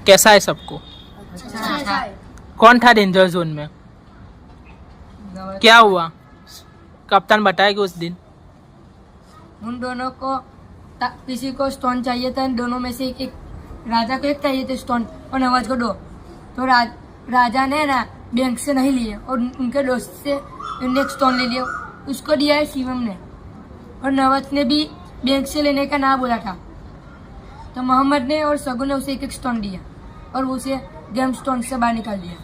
कैसा है सबको? अच्छा है। कौन था डेंजर जोन में? क्या हुआ? कप्तान बताएगा उस दिन। उन दोनों को किसी को स्टोन चाहिए था, इन दोनों में से एक राजा को एक चाहिए थे स्टोन और नवाज को 2। तो राजा ने ना बैंक से नहीं लिए और उनके दोस्त से उन्होंने एक स्टोन ले लिया, उसको दिया है शिवम ने। और नवाज ने भी बैंक से लेने का ना बोला था, तो मोहम्मद ने और सगुन ने उसे एक स्टोन दिया और वो उसे गेम स्टोन से बाहर निकाल दिया।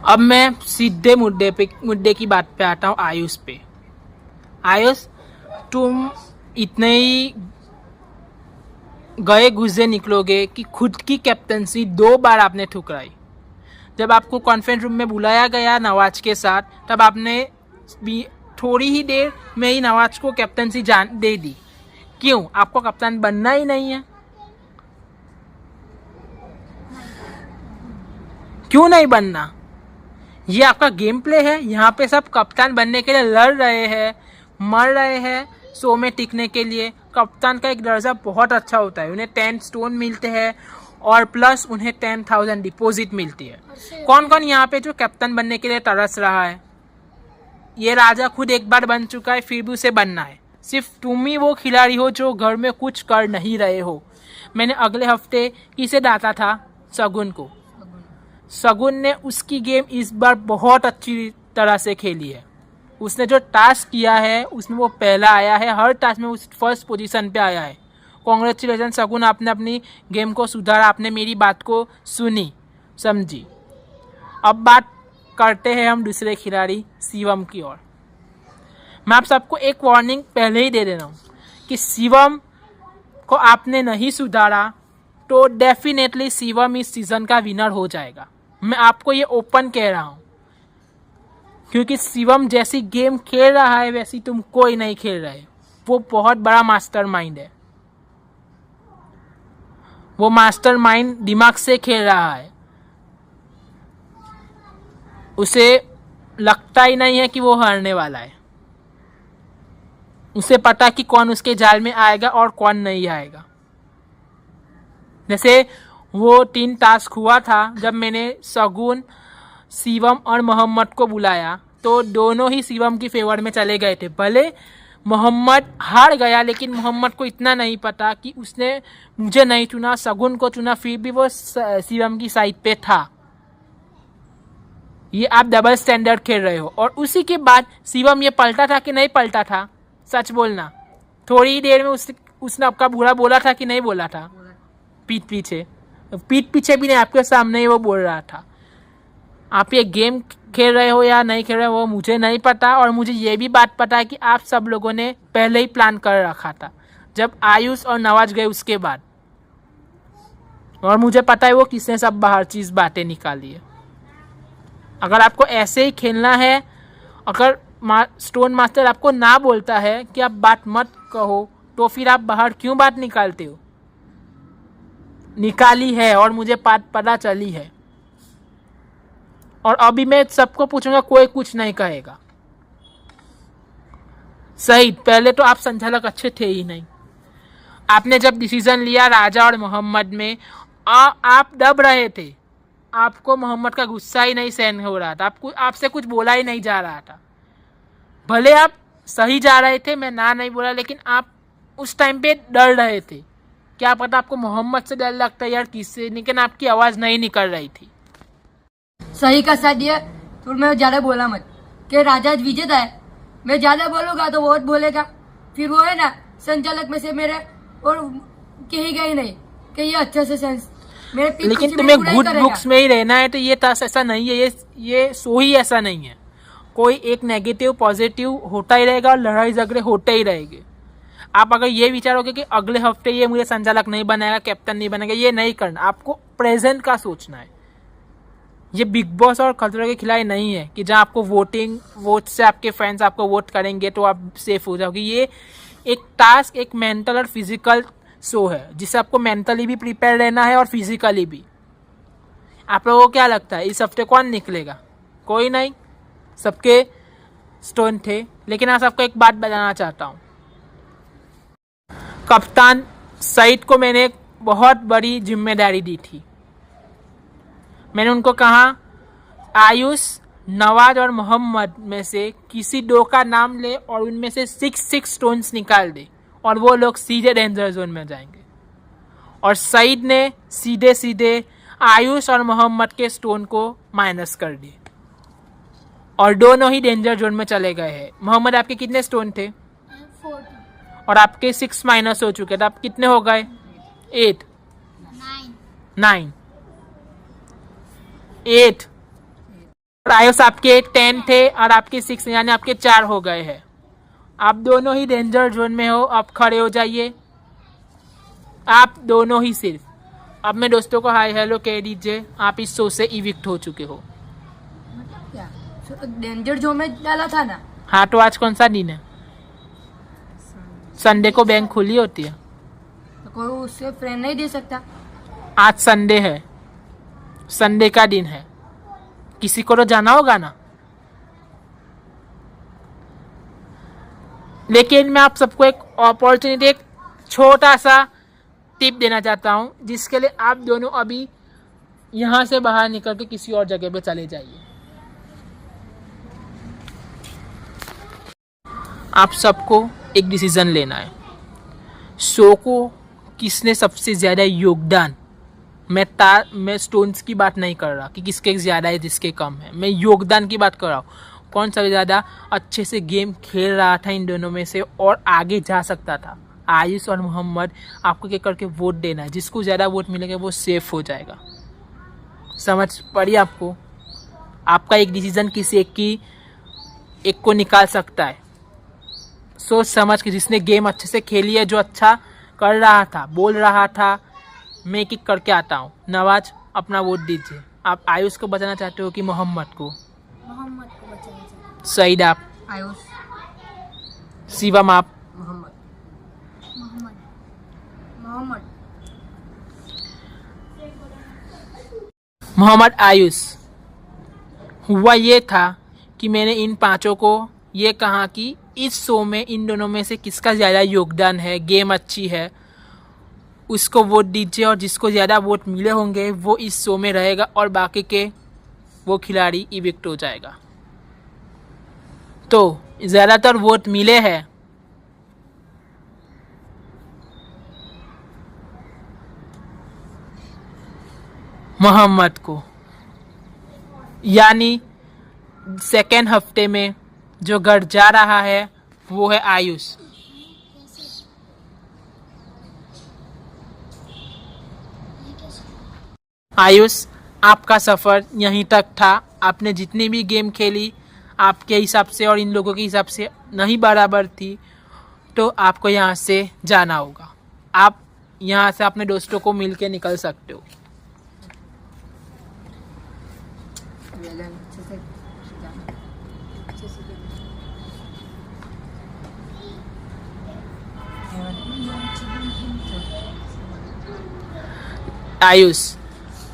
अब मैं सीधे मुद्दे की बात पे आता हूँ, आयुष पे। आयुष, तुम इतने ही गए गुजरे निकलोगे कि खुद की कैप्टनसी 2 बार आपने ठुकराई। जब आपको कॉन्फ्रेंस रूम में बुलाया गया नवाज के साथ, तब आपने भी थोड़ी ही देर में ही नवाज को कैप्टनसी दे दी। क्यों? आपको कप्तान बनना ही नहीं है? क्यों नहीं बनना? ये आपका गेम प्ले है। यहाँ पे सब कप्तान बनने के लिए लड़ रहे हैं, मर रहे हैं शो में टिकने के लिए। कप्तान का एक दर्जा बहुत अच्छा होता है, उन्हें 10 स्टोन मिलते हैं और प्लस उन्हें 10,000 डिपॉजिट मिलती है। कौन कौन यहाँ पे जो कैप्टन बनने के लिए तरस रहा है? ये राजा खुद एक बार बन चुका है, फिर भी उसे बनना है। सिर्फ तुम ही वो खिलाड़ी हो जो घर में कुछ कर नहीं रहे हो। मैंने अगले हफ्ते किसे डांटा था? सगुन को। सगुन ने उसकी गेम इस बार बहुत अच्छी तरह से खेली है। उसने जो टास्क किया है उसमें वो पहला आया है, हर टास्क में उस फर्स्ट पोजीशन पे आया है। कॉन्ग्रेचुलेसन सगुन, आपने अपनी गेम को सुधारा, आपने मेरी बात को सुनी समझी। अब बात करते हैं हम दूसरे खिलाड़ी शिवम की ओर। मैं आप सबको एक वार्निंग पहले ही दे रहा हूँ कि शिवम को आपने नहीं सुधारा तो डेफिनेटली शिवम इस सीजन का विनर हो जाएगा। मैं आपको ये ओपन कह रहा हूँ, क्योंकि शिवम जैसी गेम खेल रहा है वैसी तुम कोई नहीं खेल रहे। वो बहुत बड़ा मास्टरमाइंड है, वो मास्टरमाइंड दिमाग से खेल रहा है। उसे लगता ही नहीं है कि वो हारने वाला है। उसे पता कि कौन उसके जाल में आएगा और कौन नहीं आएगा। जैसे वो 3 टास्क हुआ था, जब मैंने सगुन, शिवम और मोहम्मद को बुलाया तो दोनों ही शिवम की फेवर में चले गए थे। भले मोहम्मद हार गया, लेकिन मोहम्मद को इतना नहीं पता कि उसने मुझे नहीं चुना, सगुन को चुना, फिर भी वो शिवम की साइड पे था। ये आप डबल स्टैंडर्ड खेल रहे हो। और उसी के बाद शिवम ये पलटा था कि नहीं पलटा था? सच बोलना। थोड़ी ही देर में उसने आपका बुरा बोला था कि नहीं बोला था? पीठ पीछे भी नहीं, आपके सामने ही वो बोल रहा था। आप ये गेम खेल रहे हो या नहीं खेल रहे हो वो मुझे नहीं पता, और मुझे ये भी बात पता है कि आप सब लोगों ने पहले ही प्लान कर रखा था, जब आयुष और नवाज गए उसके बाद। और मुझे पता है वो किसने सब बाहर चीज बातें निकाली है। अगर आपको ऐसे ही खेलना है, अगर स्टोन मास्टर आपको ना बोलता है कि आप बात मत कहो, तो फिर आप बाहर क्यों बात निकालते हो? निकाली है और मुझे पता चली है। और अभी मैं सबको पूछूंगा, कोई कुछ नहीं कहेगा। सही, पहले तो आप संचालक अच्छे थे ही नहीं। आपने जब डिसीजन लिया राजा और मोहम्मद में, आप दब रहे थे। आपको मोहम्मद का गुस्सा ही नहीं सहन हो रहा था, आपसे कुछ बोला ही नहीं जा रहा था। भले आप सही जा रहे थे, मैं ना नहीं बोला, लेकिन आप उस टाइम पे डर रहे थे। क्या पता आपको मोहम्मद से डर लगता है यार किससे, लेकिन आपकी आवाज नहीं निकल रही थी। सही का साथ दिया, तो मैं ज्यादा बोला मत कि राजा विजेता है। मैं ज्यादा बोलूंगा तो बहुत बोलेगा, फिर वो है ना संचालक में से मेरे और कहेगा ही नहीं कि ये अच्छे से सेंस मेरे पीठ लेकिन पीछे तुम्हें बुराई गुड करेगा। बुक्स में ही रहना है, तो ये टास्क ऐसा नहीं है, ये शो ही ऐसा नहीं है। कोई एक नेगेटिव पॉजिटिव होता ही रहेगा और लड़ाई झगड़े होते ही रहेंगे। आप अगर ये विचारोगे कि अगले हफ्ते ये मुझे संचालक नहीं बनाएगा, कैप्टन नहीं बनेगा, ये नहीं करना। आपको प्रेजेंट का सोचना है। ये बिग बॉस और खतरों के खिलाड़ी नहीं है कि जहां आपको वोट से आपके फैंस आपको वोट करेंगे तो आप सेफ हो जाओगे। ये एक टास्क, एक मेंटल और फिजिकल शो है, जिससे आपको मेंटली भी प्रिपेयर रहना है और फिजिकली भी। आप लोगों को क्या लगता है इस हफ्ते कौन निकलेगा? कोई नहीं, सबके स्टोन थे। लेकिन आज आपको एक बात बताना चाहता हूँ, कप्तान सईद को मैंने बहुत बड़ी जिम्मेदारी दी थी। मैंने उनको कहा आयुष, नवाज और मोहम्मद में से किसी दो का नाम ले और उनमें से 6 स्टोन्स निकाल दे और वो लोग सीधे डेंजर जोन में जाएंगे। और सईद ने सीधे सीधे आयुष और मोहम्मद के स्टोन को माइनस कर दिए और दोनों ही डेंजर जोन में चले गए हैं। मोहम्मद, आपके कितने स्टोन थे? 40 और आपके 6 माइनस हो चुके थे, आप कितने हो गए? 8 9 8। और आयुष आपके 10 थे और आपके 6, यानी आपके 4 हो गए हैं। आप दोनों ही डेंजर जोन में हो, आप खड़े हो जाइए, आप दोनों ही सिर्फ। अब मैं दोस्तों को हाय हेलो कह दीजिए, आप इस शो से इविक्ट हो चुके हो। मतलब क्या डेंजर जोन में डाला था ना? हाँ, तो आज कौन सा दिन है? संडे को बैंक खुली होती है। तो कोई उससे फ्रेंड नहीं दे सकता? आज संडे है, संडे का दिन है, किसी को तो जाना होगा ना। लेकिन मैं आप सबको एक अपॉर्चुनिटी, एक छोटा सा टिप देना चाहता हूं, जिसके लिए आप दोनों अभी यहां से बाहर निकल के किसी और जगह पे चले जाइए। आप सबको एक डिसीजन लेना है। शो को किसने सबसे ज्यादा योगदान, मैं स्टोन्स की बात नहीं कर रहा कि किसके ज्यादा है किसके कम है, मैं योगदान की बात कर रहा हूँ। कौन सबसे ज्यादा अच्छे से गेम खेल रहा था इन दोनों में से और आगे जा सकता था? आयुष और मोहम्मद, आपको क्या करके वोट देना है। जिसको ज्यादा वोट मिलेगा वो सेफ हो जाएगा। समझ पड़ी आपको? आपका एक डिसीजन किसी एक को निकाल सकता है। सोच समझ के, जिसने गेम अच्छे से खेली है, जो अच्छा कर रहा था, बोल रहा था, मैं एक करके आता हूँ। नवाज, अपना वोट दीजिए। आप आयुष को बचाना चाहते हो कि मोहम्मद को? मोहम्मद को बचाना चाहिए। सईद, आप? आयुष। शिवम, आप? मोहम्मद। मोहम्मद मोहम्मद। मोहम्मद, आयुष। हुआ ये था कि मैंने इन पांचों को ये कहा कि इस शो में इन दोनों में से किसका ज़्यादा योगदान है, गेम अच्छी है, उसको वोट दीजिए और जिसको ज़्यादा वोट मिले होंगे वो इस शो में रहेगा और बाकी के वो खिलाड़ी इविक्ट हो जाएगा। तो ज़्यादातर वोट मिले हैं मोहम्मद को, यानी सेकेंड हफ्ते में जो घर जा रहा है वो है आयुष। आयुष, आपका सफ़र यहीं तक था। आपने जितनी भी गेम खेली आपके हिसाब से और इन लोगों के हिसाब से नहीं बराबर थी, तो आपको यहाँ से जाना होगा। आप यहाँ से अपने दोस्तों को मिल के निकल सकते हो। आयुष,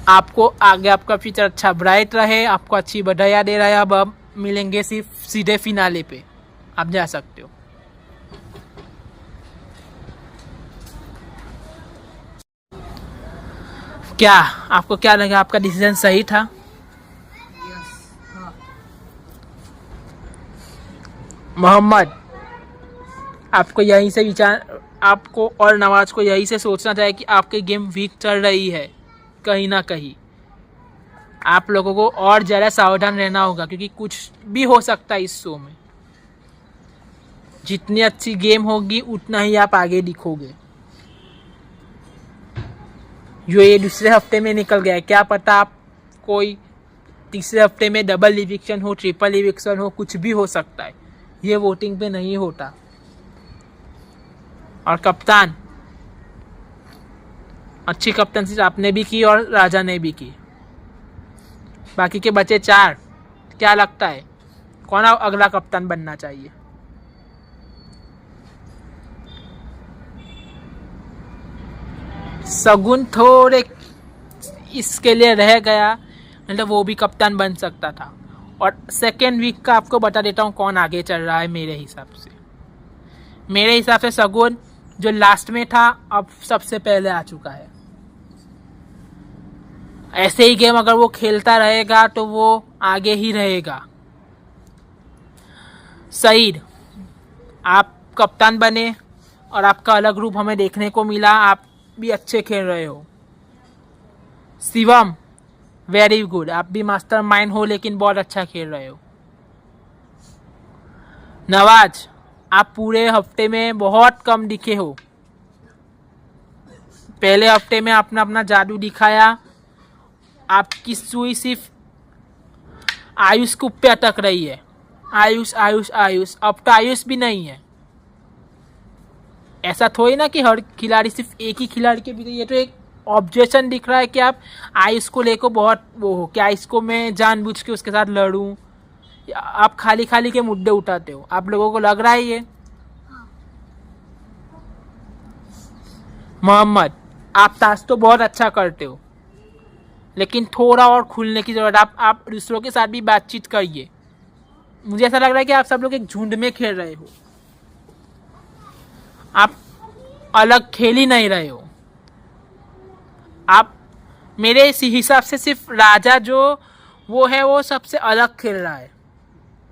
आपको आगे आपका फ्यूचर अच्छा ब्राइट रहे, आपको अच्छी बधाइयाँ दे रहा है। अब मिलेंगे सिर्फ सीधे फिनाले पे, आप जा सकते हो। क्या आपको क्या लगा, आपका डिसीजन सही था? मोहम्मद, आपको यहीं से विचार, आपको और नवाज को यहीं से सोचना चाहिए कि आपकी गेम वीक चल रही है कहीं ना कहीं। आप लोगों को और ज़्यादा सावधान रहना होगा क्योंकि कुछ भी हो सकता है इस शो में। जितनी अच्छी गेम होगी उतना ही आप आगे दिखोगे। जो ये दूसरे हफ्ते में निकल गया है, क्या पता आप कोई तीसरे हफ्ते में डबल इविक्शन हो, ट्रिपल इविक्शन हो, कुछ भी हो सकता है। ये वोटिंग पे नहीं होता। और कप्तान, अच्छी कप्तानसी आपने भी की और राजा ने भी की। बाकी के बचे 4, क्या लगता है कौन अगला कप्तान बनना चाहिए? सगुन थोड़े इसके लिए रह गया, मतलब वो भी कप्तान बन सकता था। और सेकेंड वीक का आपको बता देता हूँ कौन आगे चल रहा है मेरे हिसाब से। मेरे हिसाब से सगुन जो लास्ट में था अब सबसे पहले आ चुका है। ऐसे ही गेम अगर वो खेलता रहेगा तो वो आगे ही रहेगा। सईद, आप कप्तान बने और आपका अलग रूप हमें देखने को मिला, आप भी अच्छे खेल रहे हो। शिवम, वेरी गुड, आप भी मास्टर माइंड हो लेकिन बहुत अच्छा खेल रहे हो। नवाज, आप पूरे हफ्ते में बहुत कम दिखे हो। पहले हफ्ते में आपने अपना जादू दिखाया, आपकी सुई सिर्फ आयुष के ऊपर अटक रही है। आयुष आयुष आयुष, अब तो आयुष भी नहीं है। ऐसा थोड़ी ना कि हर खिलाड़ी सिर्फ एक ही खिलाड़ी के भी, ये तो एक ऑब्जेक्शन दिख रहा है कि आप आयुष को लेकर बहुत वो हो, क्या इसको मैं जानबूझ के उसके साथ लड़ूं। आप खाली खाली के मुद्दे उठाते हो, आप लोगों को लग रहा है ये। मोहम्मद, आप ताश तो बहुत अच्छा करते हो लेकिन थोड़ा और खुलने की जरूरत। आप दूसरों के साथ भी बातचीत करिए। मुझे ऐसा लग रहा है कि आप सब लोग एक झुंड में खेल रहे हो, आप अलग खेल ही नहीं रहे हो। आप मेरे इस हिसाब से सिर्फ राजा जो वो है वो सबसे अलग खेल रहा है,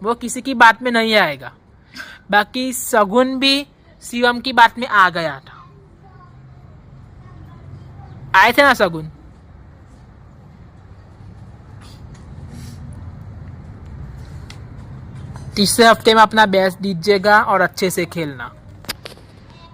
वो किसी की बात में नहीं आएगा। बाकी सगुन भी शिवम की बात में आ गया था, आए थे ना सगुन। तीसरे हफ्ते में अपना बेस्ट दीजिएगा और अच्छे से खेलना।